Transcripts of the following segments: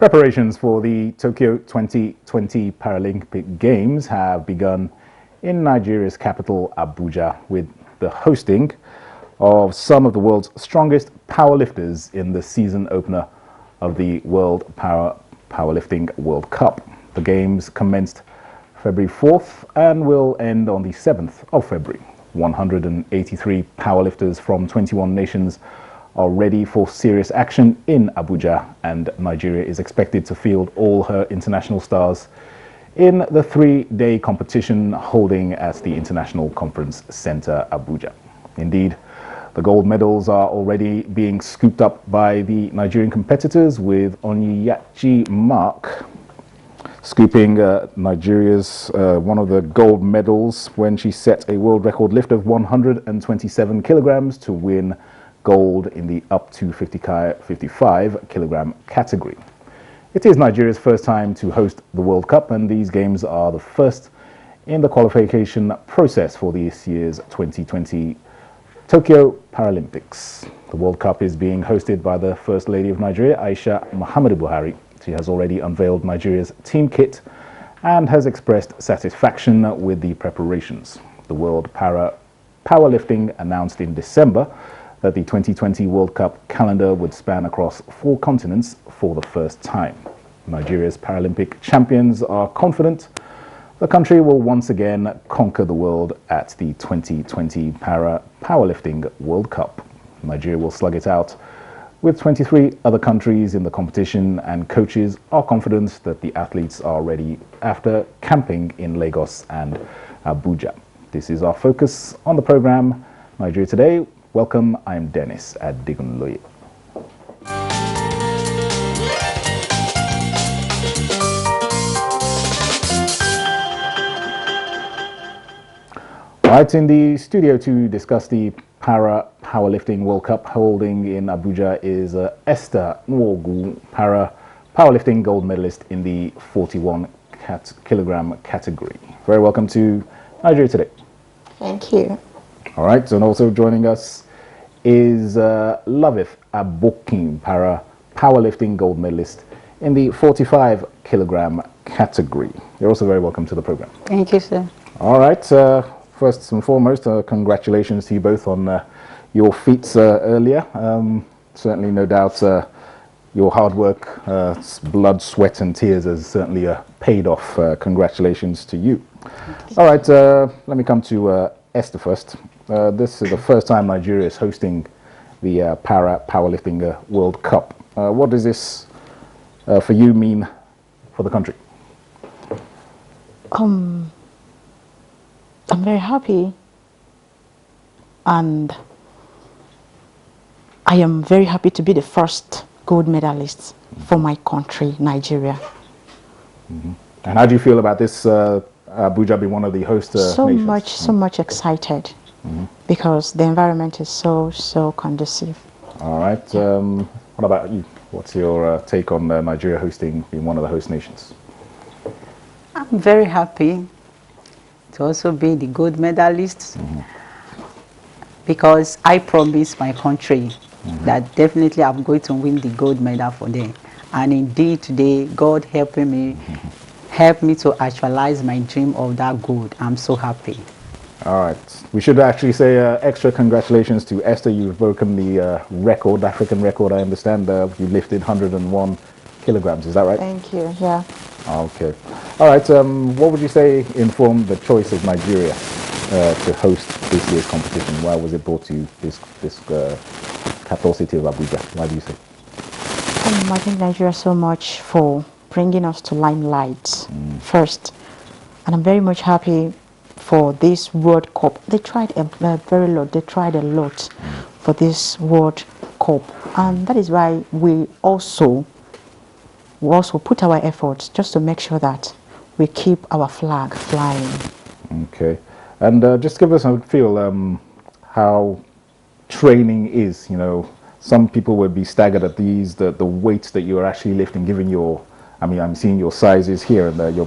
Preparations for the Tokyo 2020 Paralympic Games have begun in Nigeria's capital, Abuja, with the hosting of some of the world's strongest powerlifters in the season opener of the Powerlifting World Cup. The Games commenced February 4th and will end on the 7th of February. 183 powerlifters from 21 nations are ready for serious action in Abuja, and Nigeria is expected to field all her international stars in the three-day competition holding at the International Conference Center, Abuja. Indeed, the gold medals are already being scooped up by the Nigerian competitors, with Onyiyachi Mark scooping Nigeria's one of the gold medals when she set a world record lift of 127 kilograms to win gold in the up to 55 kilogram category. It is Nigeria's first time to host the World Cup, and these games are the first in the qualification process for this year's 2020 Tokyo Paralympics. The World Cup is being hosted by the First Lady of Nigeria, Aisha Muhammadu Buhari. She has already unveiled Nigeria's team kit and has expressed satisfaction with the preparations. The World Powerlifting announced in December that the 2020 World Cup calendar would span across 4 continents for the first time. Nigeria's Paralympic champions are confident the country will once again conquer the world at the 2020 Powerlifting World Cup. Nigeria will slug it out with 23 other countries in the competition, and coaches are confident that the athletes are ready after camping in Lagos and Abuja. This is our focus on the program, Nigeria Today. Welcome, I'm Dennis Adigunloye. Right, in the studio to discuss the Powerlifting World Cup holding in Abuja is Esther Nwogu, Powerlifting gold medalist in the 41 kilogram category. Very welcome to Nigeria Today. Thank you. All right, and also joining us is Loveth Abokin, Powerlifting gold medalist in the 45 kilogram category. You're also very welcome to the program. Thank you, sir. All right. First and foremost, congratulations to you both on your feats earlier. Certainly, no doubt, your hard work, blood, sweat, and tears has certainly paid off. Congratulations to you. All right, let me come to Esther first. This is the first time Nigeria is hosting the Powerlifting World Cup. What does this, for you, mean for the country? I'm very happy, and I am very happy to be the first gold medalist for my country, Nigeria. Mm-hmm. And how do you feel about this, Abuja being one of the host nations? So much excited, because the environment is so conducive. All right. What about you? What's your take on Nigeria hosting, being one of the host nations? I'm very happy to also be the gold medalist, because I promised my country that definitely I'm going to win the gold medal for them. And indeed today, God helped me to actualize my dream of that gold. I'm so happy. All right. We should actually say extra congratulations to Esther. You've broken the record, African record, I understand. You lifted 101 kilograms. Is that right? Thank you. Yeah. Okay. All right. What would you say informed the choice of Nigeria to host this year's competition? Why was it brought to this capital city of Abuja? Why do you say? I thank Nigeria so much for bringing us to limelight first, and I'm very much happy for this World Cup. They tried a lot. They tried a lot for this World Cup, and that is why we also put our efforts just to make sure that we keep our flag flying. Okay. And just give us a feel how training is. You know, some people would be staggered at the weights that you are actually lifting, given your, I mean, I'm seeing your sizes here, and your,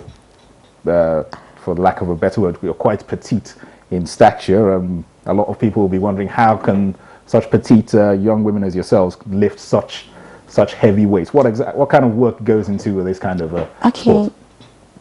for lack of a better word, you're quite petite in stature. A lot of people will be wondering, how can such petite young women as yourselves lift such such heavy weights? What kind of work goes into this kind of Okay, sport?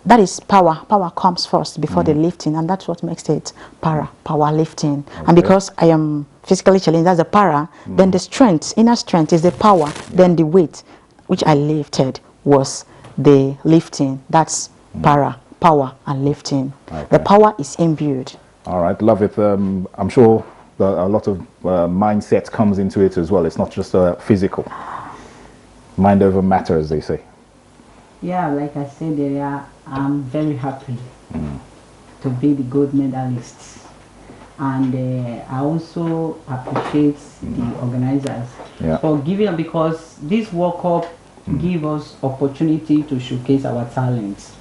that is power. Power comes first before the lifting, and that's what makes it power lifting. And because I am physically challenged, that's the para. Then the strength, inner strength, is the power. Then the weight, which I lifted, was the lifting. That's power, and lifting. Okay. The power is imbued. All right, love it. I'm sure a lot of mindset comes into it as well. It's not just physical. Mind over matter, as they say. Yeah, like I said earlier, I'm very happy to be the gold medalist. And I also appreciate the organizers for giving, because this World Cup give us opportunity to showcase our talents,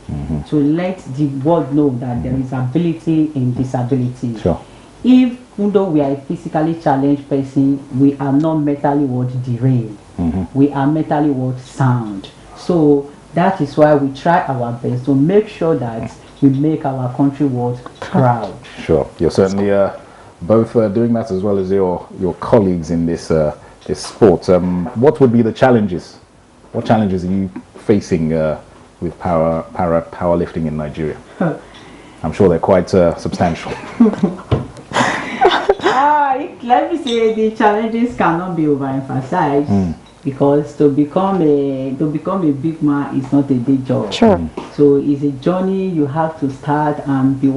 to let the world know that there is ability in disability. Sure. Even though we are a physically challenged person, we are not mentally derailed. We are mentally sound. So that is why we try our best to make sure that we make our country proud. Sure. You're certainly both doing that, as well as your colleagues in this this sport. What would be the challenges? What challenges are you facing with powerlifting in Nigeria? I'm sure they're quite substantial. Let me say the challenges cannot be overemphasized, because to become a big man is not a day job. Sure. So it's a journey you have to start and be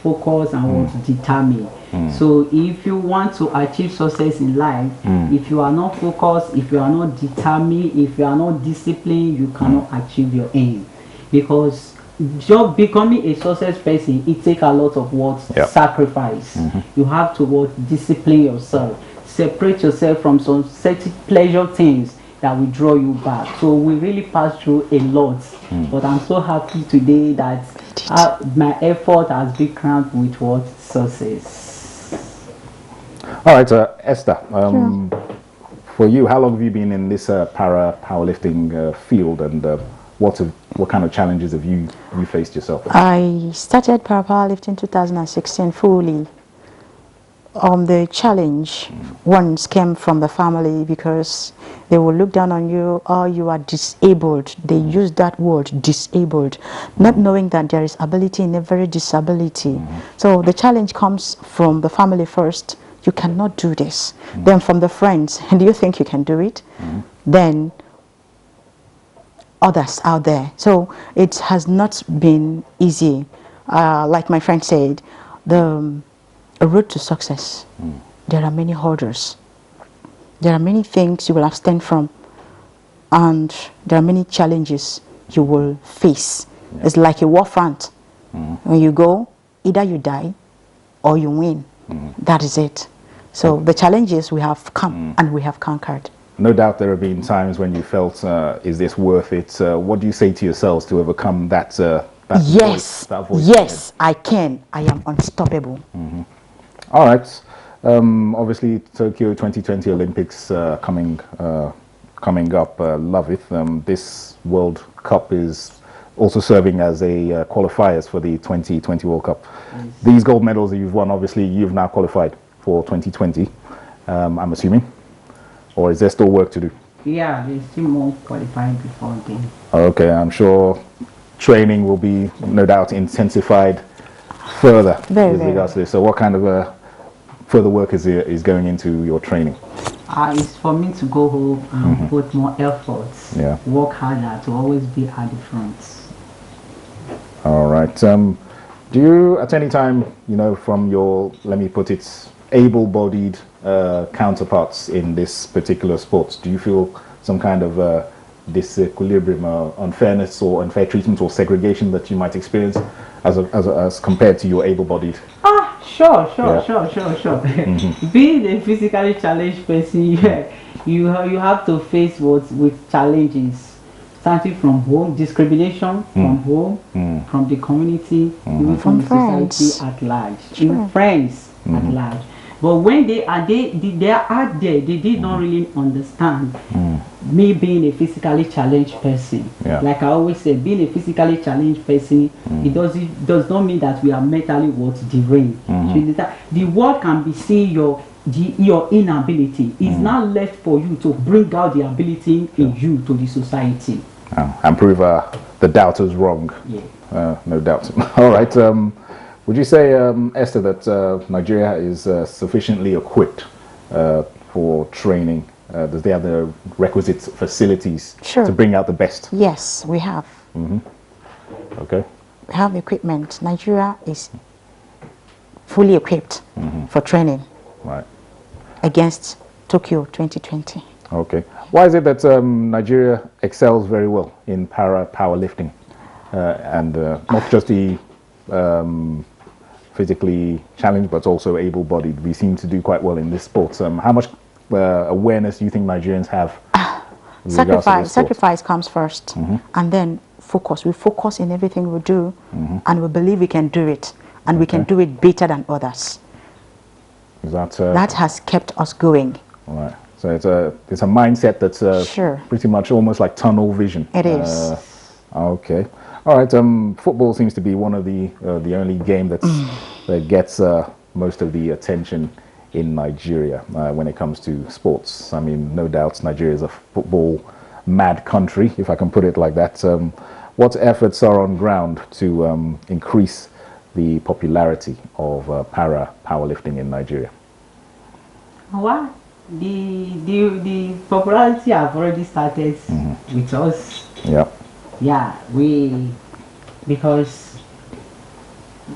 focused and determined. So if you want to achieve success in life, if you are not focused, if you are not determined, if you are not disciplined, you cannot achieve your aim. Because just becoming a success person, it takes a lot of sacrifice. You have to discipline yourself, separate yourself from some certain pleasure things that will draw you back. So we really passed through a lot, but I'm so happy today that my effort has been crowned with success. All right, Esther. For you, how long have you been in this powerlifting field, and what kind of challenges have you faced yourself? I started powerlifting 2016 fully. The challenge once came from the family, because they will look down on you, oh, you are disabled. They use that word, disabled, not knowing that there is ability in every disability. So the challenge comes from the family first. You cannot do this. Then from the friends, do you think you can do it? Then others out there. So it has not been easy. Like my friend said, a road to success, there are many hurdles. There are many things you will abstain from, and there are many challenges you will face. It's like a war front. When you go, either you die or you win. That is it. So the challenges we have come and we have conquered. No doubt there have been times when you felt, is this worth it? What do you say to yourselves to overcome that yes, voice? Yes, I can. I am unstoppable. All right. Obviously, Tokyo 2020 Olympics coming up. Love it. This World Cup is also serving as a qualifiers for the 2020 World Cup. These gold medals that you've won, obviously, you've now qualified for 2020, I'm assuming. Or is there still work to do? Yeah, there's still more qualifying before then. Okay, I'm sure training will be, no doubt, intensified further with regards to this. So what kind of further work is going into your training? It's for me to go home and put more efforts, work harder to always be at the front. All right. Do you, at any time, from your, let me put it, able-bodied counterparts in this particular sport, do you feel some kind of disequilibrium, unfairness or unfair treatment or segregation that you might experience as compared to your able-bodied? Sure. Being a physically challenged person, you have to face with challenges, starting from home, discrimination from home, from the community, even from the society at large, even friends at large. But when they are out there, they did not really understand me being a physically challenged person. Like I always say, being a physically challenged person, it does not mean that we are mentally deranged. So the world can be seeing your your inability. It's now left for you to bring out the ability in you to the society. And prove the doubters wrong. Yeah. No doubt. All right. Would you say, Esther, that Nigeria is sufficiently equipped for training? Does they have the requisite facilities Sure. to bring out the best? Yes, we have. Okay. We have equipment. Nigeria is fully equipped for training Right. against Tokyo 2020. Okay. Why is it that Nigeria excels very well in powerlifting, and not just the physically challenged, but also able-bodied? We seem to do quite well in this sport. How much awareness do you think Nigerians have? with regards to this sport? Sacrifice comes first, and then focus. We focus in everything we do, and we believe we can do it, and we can do it better than others. Is that That has kept us going. all right? So it's a mindset that's Sure. pretty much almost like tunnel vision. It is. Okay. All right. Football seems to be one of the only game that gets most of the attention in Nigeria when it comes to sports. I mean, no doubt Nigeria is a football mad country, if I can put it like that. What efforts are on ground to increase the popularity of powerlifting in Nigeria? Well, the popularity have already started with us. Yeah. Yeah, because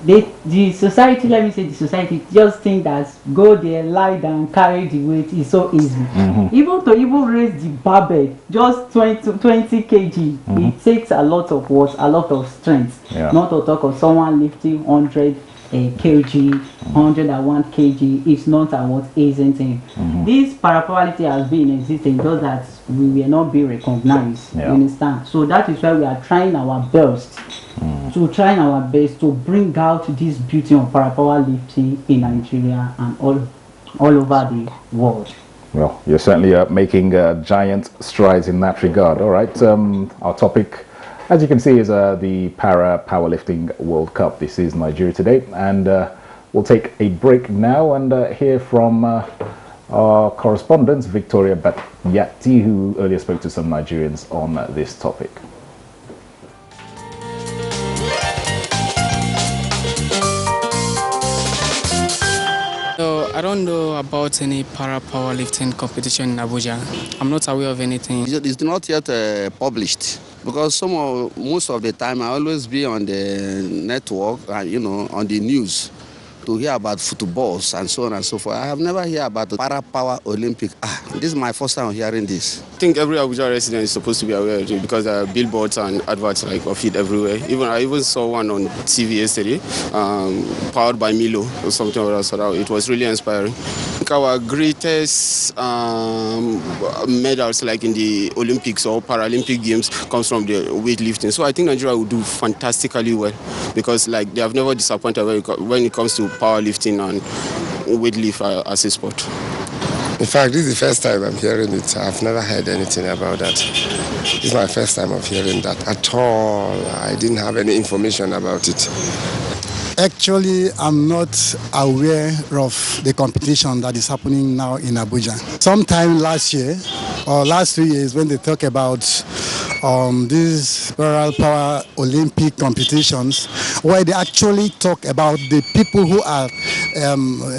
the society, let me say the society, just think that go there, lie down, carry the weight is so easy. Even raise the barbell, just 20 kg, it takes a lot of what, a lot of strength. Yeah. Not to talk of someone lifting 100 kg, 101 kg. It's not a what easy thing. This parapolarity has been in existence, just that we will not be recognized. Yeah. You understand? So that is why we are trying our best to bring out this beauty of parapowerlifting in Nigeria and all over the world. Well, you're certainly making giant strides in that regard. All right. Our topic, as you can see, is the Powerlifting World Cup. This is Nigeria today, and we'll take a break now and hear from our correspondent, Victoria Batyati, who earlier spoke to some Nigerians on this topic. No, I don't know about any powerlifting competition in Abuja. I'm not aware of anything. It's not yet published because most of the time I always be on the network, on the news to hear about footballs and so on and so forth. I have never heard about the Power Olympic. This is my first time hearing this. I think every Abuja resident is supposed to be aware of it because there are billboards and adverts of it everywhere. I even saw one on TV yesterday, powered by Milo or something of that sort. It was really inspiring. I think our greatest medals, like in the Olympics or Paralympic Games, comes from the weightlifting. So I think Nigeria will do fantastically well because they have never disappointed when it comes to powerlifting and weightlift as a sport. In fact, this is the first time I'm hearing it. I've never heard anything about that. This is my first time of hearing that at all. I didn't have any information about it. Actually, I'm not aware of the competition that is happening now in Abuja. Sometime last year, or last 2 years, when they talk about these Power Olympic competitions, where they actually talk about the people who are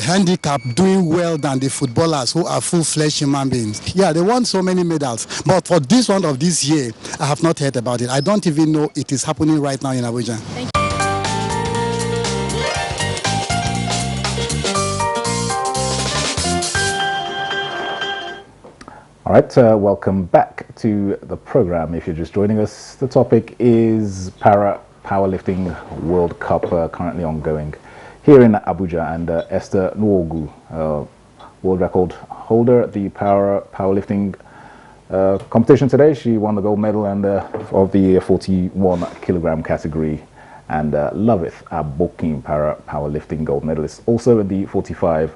handicapped doing well than the footballers who are full-fledged human beings. Yeah, they won so many medals. But for this one of this year, I have not heard about it. I don't even know it is happening right now in Abuja. Thank you. All right, welcome back to the program. If you're just joining us, the topic is Powerlifting World Cup, currently ongoing here in Abuja, and Esther Nwogu, world record holder at the powerlifting competition today. She won the gold medal and of the 41 kilogram category, and Loveth Abokin, powerlifting gold medalist, also in the 45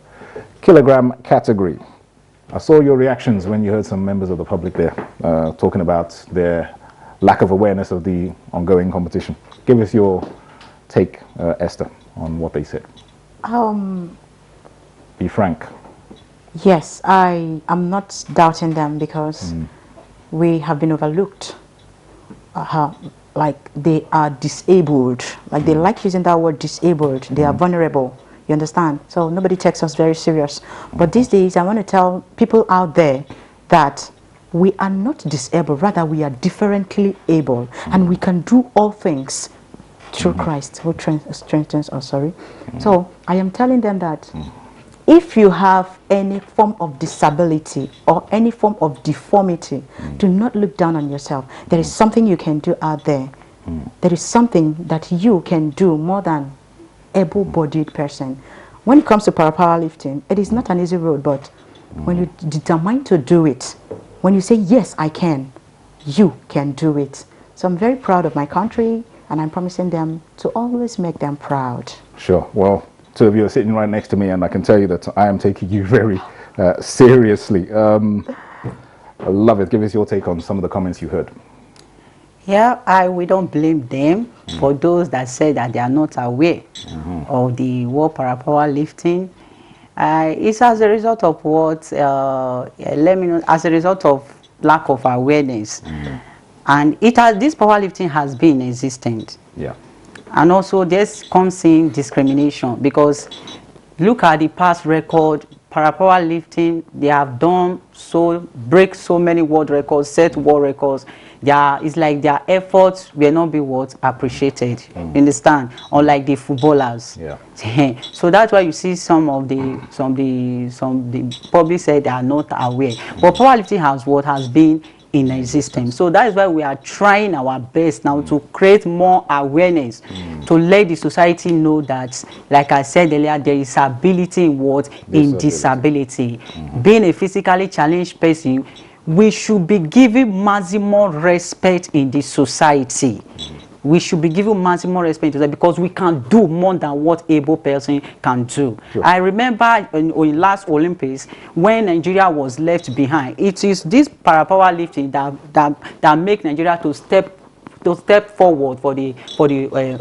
kilogram category. I saw your reactions when you heard some members of the public there talking about their lack of awareness of the ongoing competition. Give us your take, Esther, on what they said. Be frank. Yes, I am not doubting them because we have been overlooked. Like they are disabled. Like they like using that word disabled. They are vulnerable. You understand? So nobody takes us very serious. But these days, I want to tell people out there that we are not disabled. Rather, we are differently able, and we can do all things through Christ who strengthens us. Sorry. So I am telling them that if you have any form of disability or any form of deformity, do not look down on yourself. There is something you can do out there. There is something that you can do more than able-bodied person. When it comes to powerlifting, it is not an easy road, but when you determine to do it, when you say, yes, I can, you can do it. So I'm very proud of my country, and I'm promising them to always make them proud. Sure. Well, two of you are sitting right next to me, and I can tell you that I am taking you very seriously. I love it. Give us your take on some of the comments you heard. Yeah, we don't blame them for those that say that they are not aware of the world powerlifting. It's as a result of what, let me know, as a result of lack of awareness. And this powerlifting has been existent. Yeah. And also there's comes in discrimination, because look at the past record. Powerlifting, they have break so many world records, set world records. It's like their efforts will not be appreciated. You understand? Unlike the footballers. Yeah. So that's why you see some of the public say they are not aware. But powerlifting has been in existence. So that is why we are trying our best now to create more awareness, to let the society know that, like I said earlier, there is ability in disability. Being a physically challenged person, we should be given maximum respect in the society. We should be given maximum respect to that, because we can do more than what able person can do. Sure. I remember in last Olympics, when Nigeria was left behind, it is this powerlifting that make Nigeria to step forward for the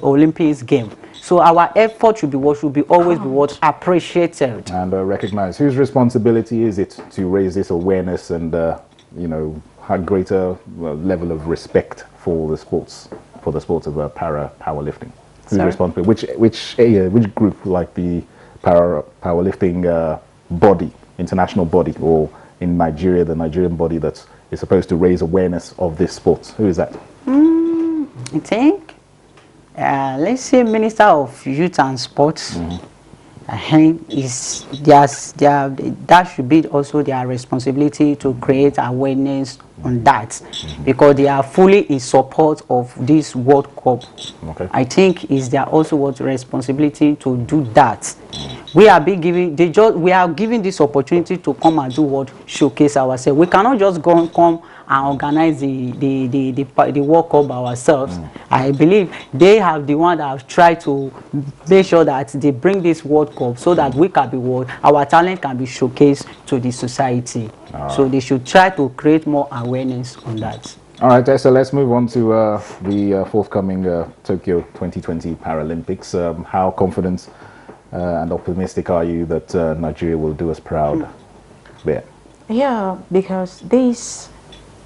Olympics game. So our effort should be always appreciated And recognized. Whose responsibility is it to raise this awareness and have greater level of respect for the sports of powerlifting? Who's responsible? Which group, like the powerlifting body, international body, or in Nigeria, the Nigerian body that is supposed to raise awareness of this sport? Who is that? I think, let's say Minister of Youth and Sports. That should be also their responsibility to create awareness on that, because they are fully in support of this World Cup. Okay. I think is their also responsibility to do that. We are given this opportunity to come and do showcase ourselves. We cannot just come and organize the World Cup ourselves. I believe they have the one that have tried to make sure that they bring this World Cup so that we can be our talent can be showcased to the society. So they should try to create more awareness on that. All right, so let's move on to the forthcoming Tokyo 2020 Paralympics. How confident and optimistic are you that Nigeria will do us proud there? Yeah, because this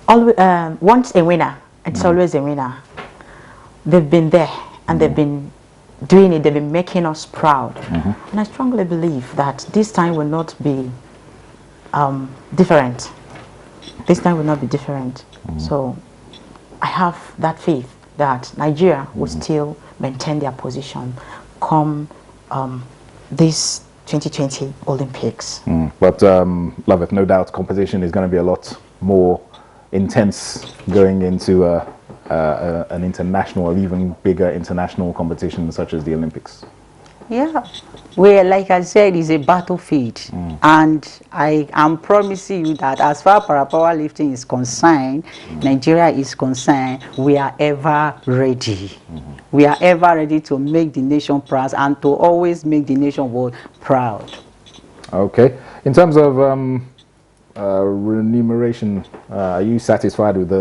always once a winner, it's always a winner. They've been there and they've been doing it. They've been making us proud, and I strongly believe that this time will not be different. This time will not be different. So I have that faith that Nigeria will still maintain their position come this 2020 Olympics. But love it, no doubt competition is going to be a lot more intense going into an international or even bigger international competition such as the Olympics. Yeah, well, like I said, it's a battlefield, and I am promising you that as far as powerlifting is concerned, Nigeria is concerned, we are ever ready. We are ever ready to make the nation proud and to always make the nation world proud. Okay. In terms of remuneration, are you satisfied with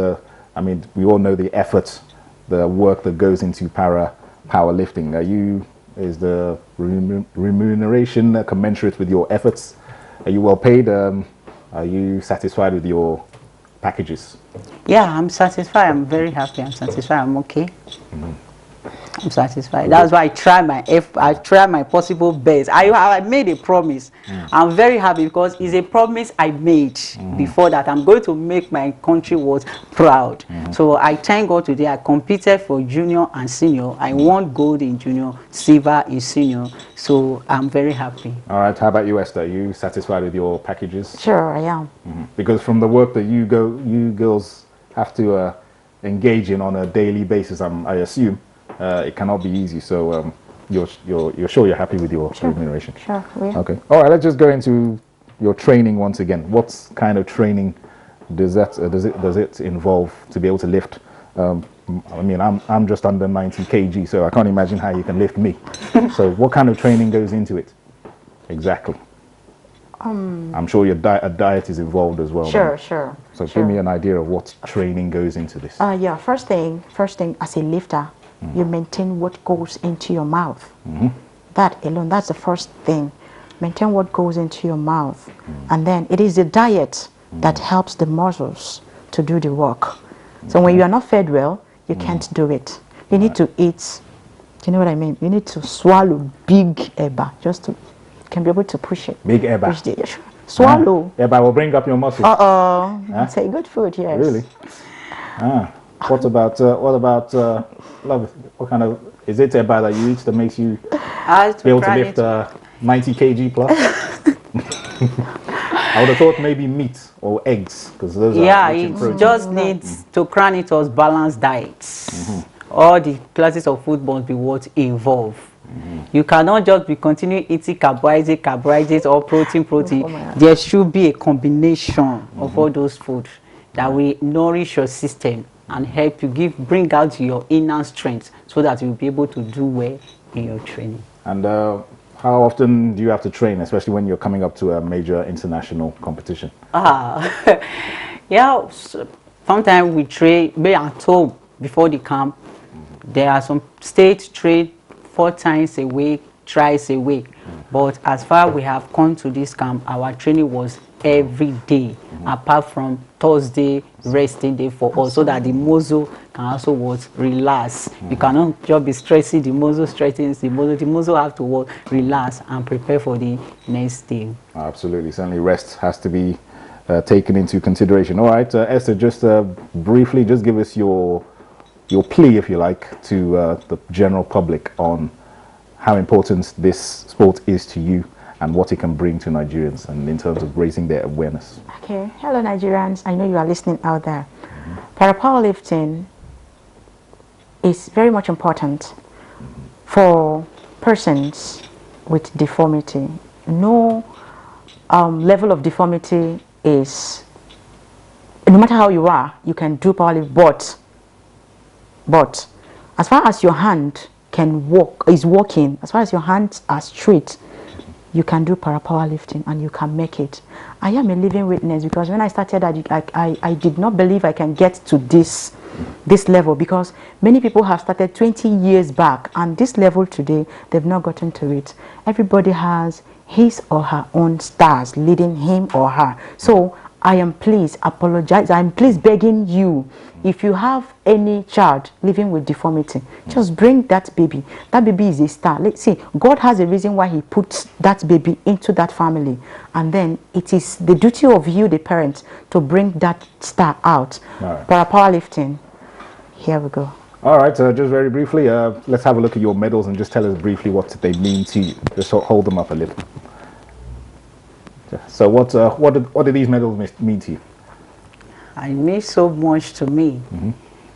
we all know the effort, the work that goes into powerlifting. Is the remuneration commensurate with your efforts? Are you well paid? Are you satisfied with your packages? Yeah, I'm satisfied. I'm very happy. I'm satisfied. I'm okay. I'm satisfied. That's why I try my possible best. I made a promise. I'm very happy because it's a promise I made before that I'm going to make my country was proud. So I thank God today. I competed for junior and senior. I won gold in junior, silver in senior. So I'm very happy. All right. How about you, Esther? Are you satisfied with your packages? Sure, I am. Because from the work that you girls have to engage in on a daily basis, I assume it cannot be easy. So you're sure you're happy with your remuneration? Sure, we are. Okay. All right. Let's just go into your training once again. What kind of training does it involve to be able to lift? I mean, I'm just under 90 kg, so I can't imagine how you can lift me. So what kind of training goes into it? Exactly. I'm sure a diet is involved as well. Sure, right? sure. So sure. give me an idea of what training goes into this. Yeah, first thing, as a lifter, you maintain what goes into your mouth. That alone, that's the first thing. Maintain what goes into your mouth. And then it is the diet that helps the muscles to do the work. So when you are not fed well, you can't do it. You need to eat, do you know what I mean? You need to swallow big eba, just to can be able to push it. Big eba. Push the, swallow. Eba will bring up your muscles. It's a good food, yes. Really? What about love? What kind of is it eba that you eat that makes you be able to lift 90 kg plus? I would have thought maybe meat or eggs because those are rich in protein. It just needs to crown it as balanced diets. All the classes of food must be what involve. You cannot just be continuing eating carbohydrates or protein. There should be a combination of all those foods that will nourish your system and help you bring out your inner strength so that you'll be able to do well in your training. And how often do you have to train, especially when you're coming up to a major international competition? Yeah, sometimes we train maybe at home before the camp. There are some states train 4 times a week, thrice a week. But as far as we have come to this camp, our training was every day, apart from Thursday resting day for us, so that the muscle can also relax. You cannot just be stressing the muscle, stretching the muscle. The muscle have to relax and prepare for the next day. Absolutely, certainly rest has to be taken into consideration. All right, Esther, just briefly, just give us your plea, if you like, to the general public on how important this sport is to you and what it can bring to Nigerians and in terms of raising their awareness. Okay, hello Nigerians, I know you are listening out there. Para-powerlifting is very much important for persons with deformity. No level of deformity is, no matter how you are, you can do powerlifting, but as far as your hand can walk, is walking, as far as your hands are straight, you can do para-powerlifting and you can make it. I am a living witness because when I started, I did not believe I can get to this level because many people have started 20 years back and this level today, they've not gotten to it. Everybody has his or her own stars leading him or her. So I am pleased, I'm pleased begging you, if you have any child living with deformity, just bring that baby. That baby is a star. Let's see, God has a reason why he puts that baby into that family. And then it is the duty of you, the parents, to bring that star out. Right. For powerlifting, here we go. All right, just very briefly, let's have a look at your medals and just tell us briefly what they mean to you. Just hold them up a little. So what do these medals mean to you? It means so much to me.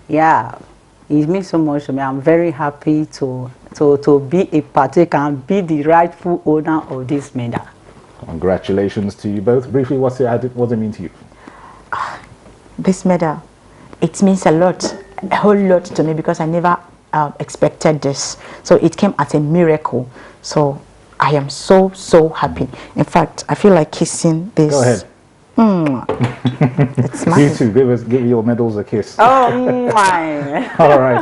Yeah, it means so much to me. I'm very happy to be a partaker and be the rightful owner of this medal. Congratulations to you both. Briefly, what does it mean to you? This medal, it means a lot, a whole lot to me because I never expected this. So it came as a miracle. So I am so happy. In fact, I feel like kissing this. Go ahead. It's massive. You too. Give your medals a kiss. Oh my! All right.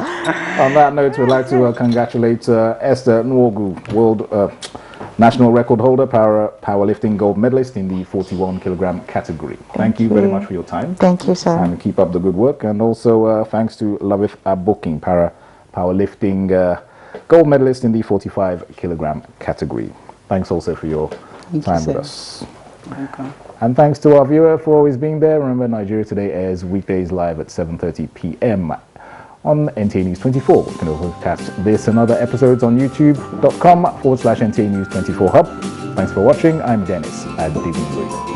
On that note, we'd like to congratulate Esther Nwogu, national record holder, powerlifting gold medalist in the 41 kilogram category. Thank you very much for your time. Thank you, sir. And keep up the good work. And also thanks to Loveth Aboking, powerlifting gold medalist in the 45 kilogram category. Thanks also for your time with us. Okay. And thanks to our viewer for always being there. Remember, Nigeria Today airs weekdays live at 7:30 p.m. on NTA News 24. You can also catch this and other episodes on youtube.com/NTA News 24 Hub. Thanks for watching. I'm Dennis at David.